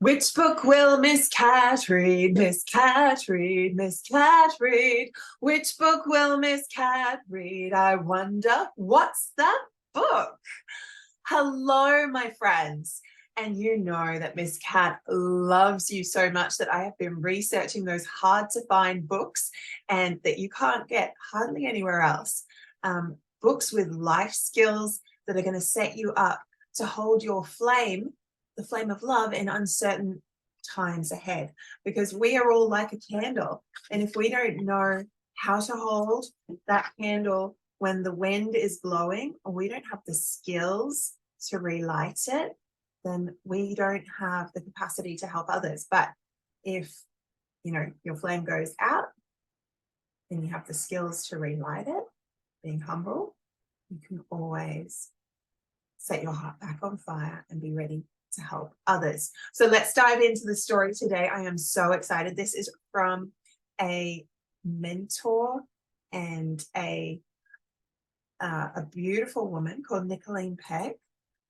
Which book will Miss Cat read? Miss Cat read, Miss Cat read. Which book will Miss Cat read? I wonder, what's that book? Hello, my friends. And you know that Miss Cat loves you so much that I have been researching those hard to find books and that you can't get hardly anywhere else. Books with life skills that are going to set you up to hold your flame, the flame of love, in uncertain times ahead, because we are all like a candle. And if we don't know how to hold that candle when the wind is blowing, or we don't have the skills to relight it, then we don't have the capacity to help others. But if your flame goes out and you have the skills to relight it, being humble, you can always set your heart back on fire and be ready to help others. So let's dive into the story today. I am so excited. This is from a mentor and a beautiful woman called Nicholeen Peck.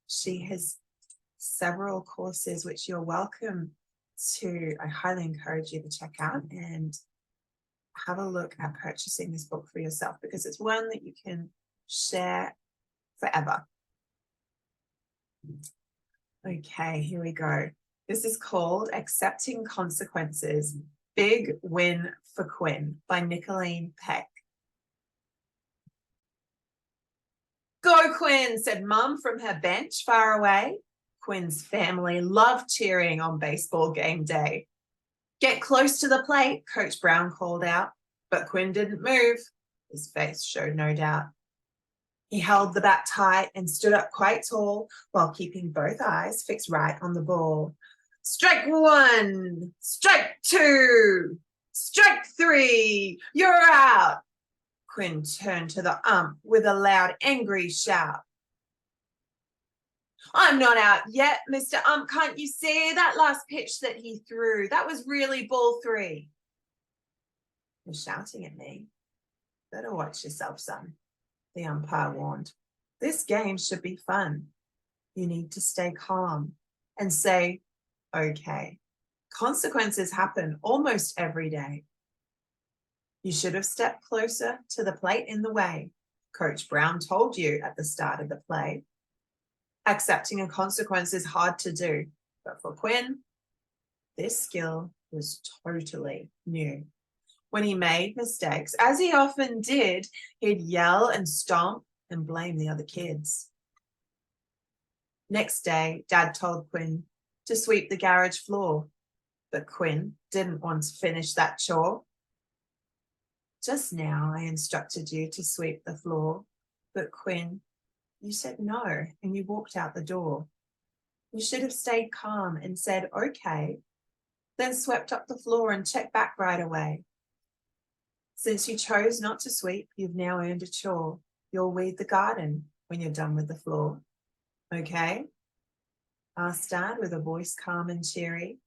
She has several courses which you're welcome to. I highly encourage you to check out and have a look at purchasing this book for yourself, because it's one that you can share forever. Okay, here we go. This is called Accepting Consequences, Big Win for Quin by Nicholeen Peck. Go, Quin, said Mum from her bench far away. Quin's family loved cheering on baseball game day. Get close to the plate, Coach Brown called out, but Quin didn't move. His face showed no doubt. He held the bat tight and stood up quite tall while keeping both eyes fixed right on the ball. Strike one, strike two, strike three, you're out. Quin turned to the ump with a loud, angry shout. I'm not out yet, Mr. Ump. Can't you see that last pitch that he threw? That was really ball three. You're shouting at me. Better watch yourself, son, the umpire warned. This game should be fun. You need to stay calm and say, okay. Consequences happen almost every day. You should have stepped closer to the plate in the way Coach Brown told you at the start of the play. Accepting a consequence is hard to do, but for Quin, this skill was totally new. When he made mistakes, as he often did, he'd yell and stomp and blame the other kids. Next day, Dad told Quin to sweep the garage floor, but Quin didn't want to finish that chore. Just now, I instructed you to sweep the floor, but Quin, you said no, and you walked out the door. You should have stayed calm and said, okay, then swept up the floor and checked back right away. Since you chose not to sweep, you've now earned a chore. You'll weed the garden when you're done with the floor. Okay? Asked Dad with a voice calm and cheery.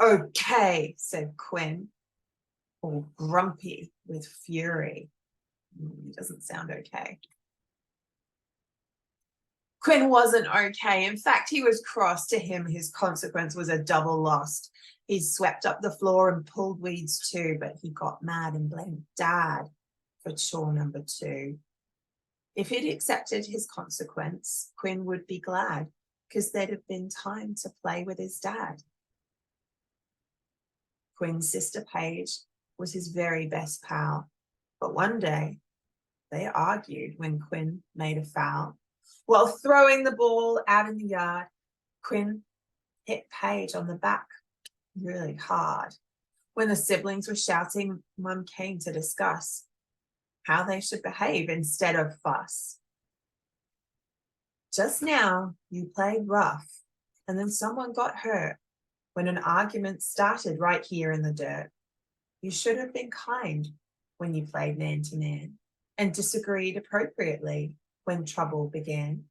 Okay, said Quin, all grumpy with fury. He doesn't sound okay. Quin wasn't okay. In fact, he was cross. To him, his consequence was a double loss. He swept up the floor and pulled weeds too, but he got mad and blamed Dad for chore number 2. If he'd accepted his consequence, Quin would be glad, because there'd have been time to play with his dad. Quin's sister Paige was his very best pal, but one day they argued when Quin made a foul. While throwing the ball out in the yard, Quin hit Paige on the back really hard. When the siblings were shouting, Mum came to discuss how they should behave instead of fuss. Just now, you played rough, and then someone got hurt when an argument started right here in the dirt. You should have been kind when you played man-to-man and disagreed appropriately when trouble began.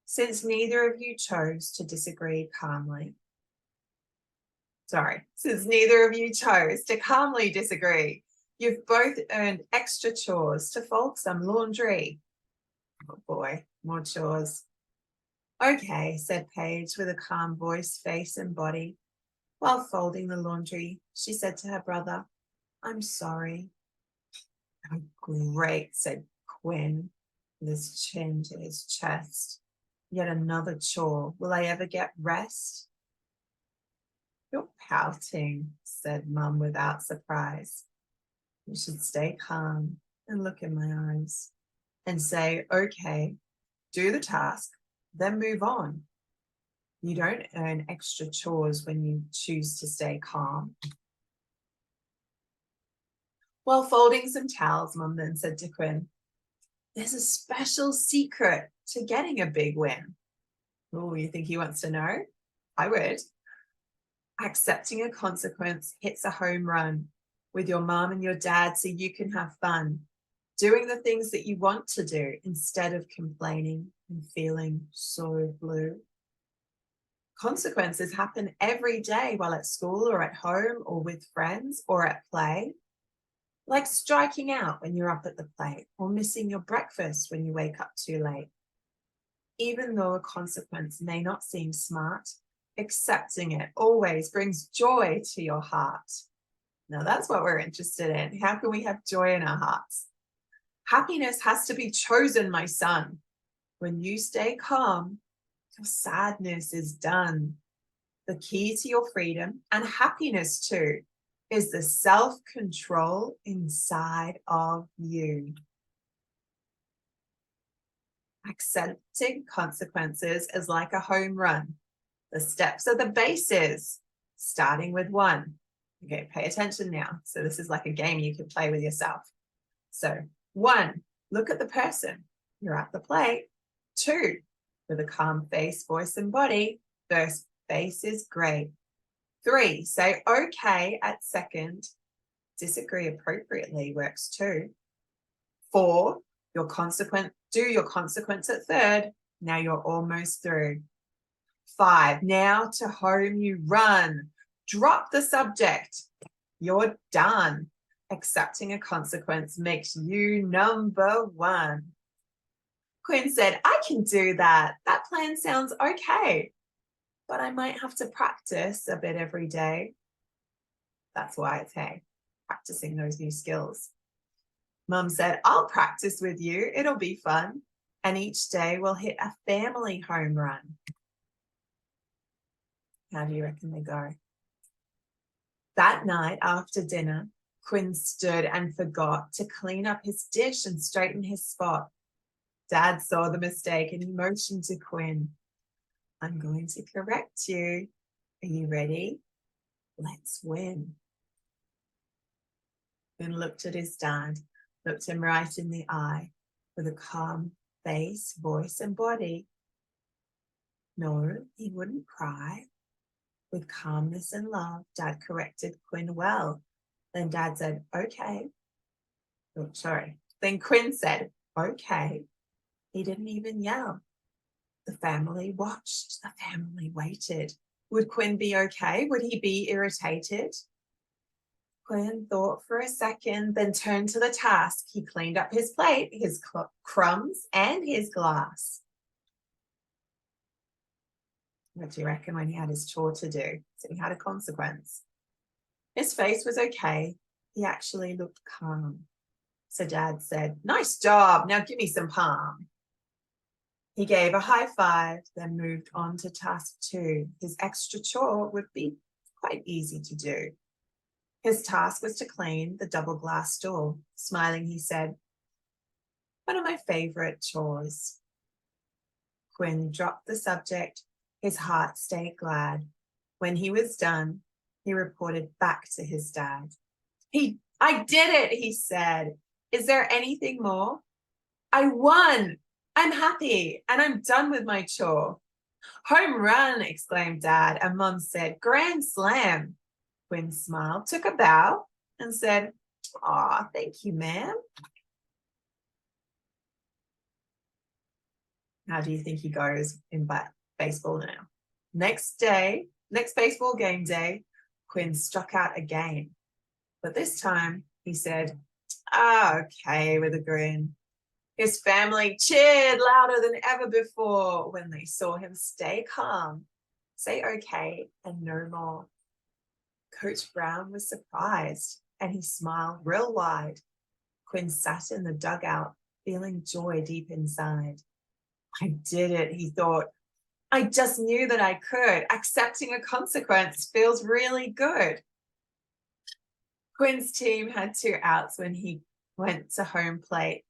Since neither of you chose to calmly disagree, you've both earned extra chores to fold some laundry. Oh boy, more chores. Okay, said Paige with a calm voice, face, and body. While folding the laundry, she said to her brother, I'm sorry. Oh, great, said Quin, with his chin to his chest. Yet another chore. Will I ever get rest? You're pouting, said Mum without surprise. You should stay calm and look in my eyes and say, okay, do the task, then move on. You don't earn extra chores when you choose to stay calm. While folding some towels, Mum then said to Quin, there's a special secret to getting a big win. Oh, you think he wants to know? I would. Accepting a consequence hits a home run with your mom and your dad so you can have fun. Doing the things that you want to do instead of complaining and feeling so blue. Consequences happen every day while at school or at home or with friends or at play. Like striking out when you're up at the plate or missing your breakfast when you wake up too late. Even though a consequence may not seem smart, accepting it always brings joy to your heart. Now that's what we're interested in. How can we have joy in our hearts? Happiness has to be chosen, my son. When you stay calm, your sadness is done. The key to your freedom and happiness too is the self-control inside of you. Accepting consequences is like a home run. The steps are the bases, starting with 1. Okay, pay attention now. So this is like a game you can play with yourself. So 1, look at the person. You're at the plate. 2, with a calm face, voice, and body. First base is great. 3, say okay at second. Disagree appropriately works too. 4, do your consequence at third. Now you're almost through. 5, now to home you run. Drop the subject. You're done. Accepting a consequence makes you number 1. Quin said, I can do that. That plan sounds okay, but I might have to practice a bit every day. That's why it's, hey, practicing those new skills. Mum said, I'll practice with you. It'll be fun. And each day we'll hit a family home run. How do you reckon they go? That night after dinner, Quin stood and forgot to clean up his dish and straighten his spot. Dad saw the mistake and he motioned to Quin. I'm going to correct you. Are you ready? Let's win. Quin looked at his dad, looked him right in the eye with a calm face, voice, and body. No, he wouldn't cry. With calmness and love, Dad corrected Quin well. Then Dad said, okay. Oh, sorry. Then Quin said, okay. He didn't even yell. The family watched. The family waited. Would Quin be okay? Would he be irritated? Quin thought for a second, then turned to the task. He cleaned up his plate, his crumbs, and his glass. What do you reckon when he had his chore to do? So he had a consequence. His face was okay. He actually looked calm. So Dad said, nice job. Now give me some palm. He gave a high five, then moved on to task 2. His extra chore would be quite easy to do. His task was to clean the double glass door. Smiling, he said, one of my favorite chores. Quin dropped the subject. His heart stayed glad. When he was done, he reported back to his dad. I did it, he said. Is there anything more? I won. I'm happy and I'm done with my chore. Home run, exclaimed Dad, and Mum said, grand slam. Quin smiled, took a bow, and said, aw, thank you, ma'am. How do you think he goes in baseball now? Next baseball game day, Quin struck out again. But this time he said, okay, with a grin. His family cheered louder than ever before when they saw him stay calm, say okay, and no more. Coach Brown was surprised and he smiled real wide. Quin sat in the dugout, feeling joy deep inside. I did it, he thought. I just knew that I could. Accepting a consequence feels really good. Quin's team had 2 outs when he went to home plate.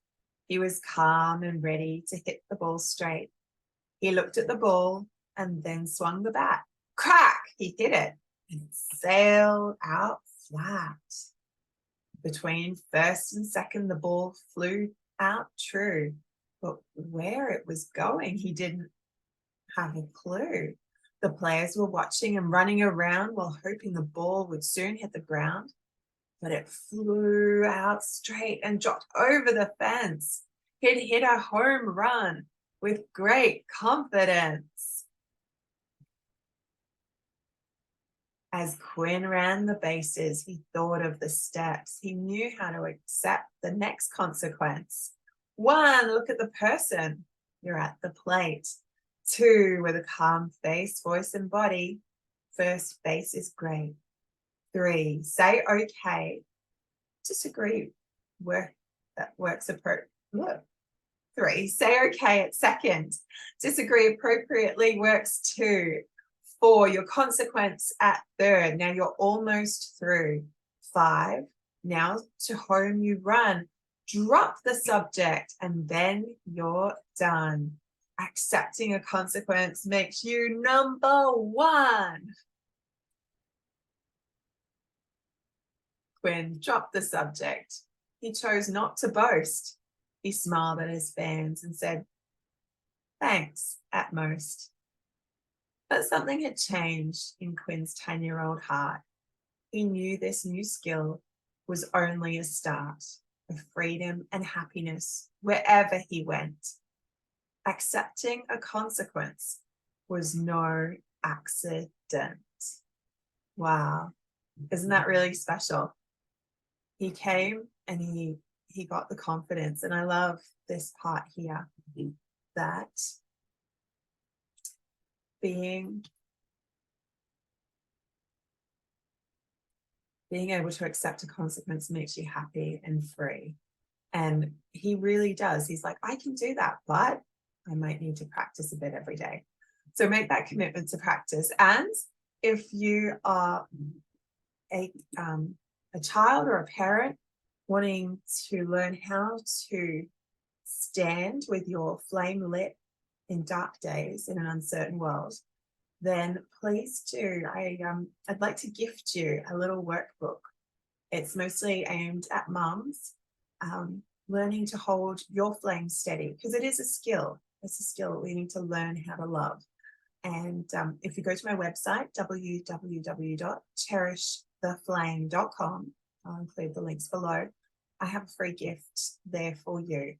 He was calm and ready to hit the ball straight. He looked at the ball and then swung the bat. Crack! He hit it and it sailed out flat. Between first and second, the ball flew out true. But where it was going, he didn't have a clue. The players were watching and running around while hoping the ball would soon hit the ground. But it flew out straight and dropped over the fence. He'd hit a home run with great confidence. As Quin ran the bases, he thought of the steps. He knew how to accept the next consequence. 1, look at the person. You're at the plate. 2, with a calm face, voice, and body. First base is great. 3, say okay. Disagree. That works appropriately. 3, say okay at second. Disagree appropriately works 2. 4, your consequence at third. Now you're almost through. 5, now to home you run. Drop the subject and then you're done. Accepting a consequence makes you number 1. Quin dropped the subject. He chose not to boast. He smiled at his fans and said, thanks at most. But something had changed in Quin's 10-year-old heart. He knew this new skill was only a start of freedom and happiness wherever he went. Accepting a consequence was no accident. Wow, isn't that really special? He came and he got the confidence. And I love this part here, that being able to accept a consequence makes you happy and free. And he really does. He's like, I can do that, but I might need to practice a bit every day. So make that commitment to practice. And if you are a child or a parent wanting to learn how to stand with your flame lit in dark days in an uncertain world, then please do. I'd like to gift you a little workbook. It's mostly aimed at mums, learning to hold your flame steady, because it is a skill. It's a skill that we need to learn how to love. And if you go to my website, www.cherishtheflame.com, I'll include the links below. I have a free gift there for you.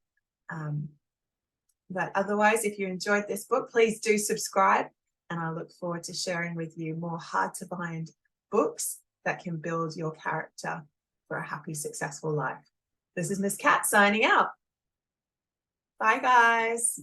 But otherwise, if you enjoyed this book, please do subscribe. And I look forward to sharing with you more hard-to-find books that can build your character for a happy, successful life. This is Miss Cat signing out. Bye, guys.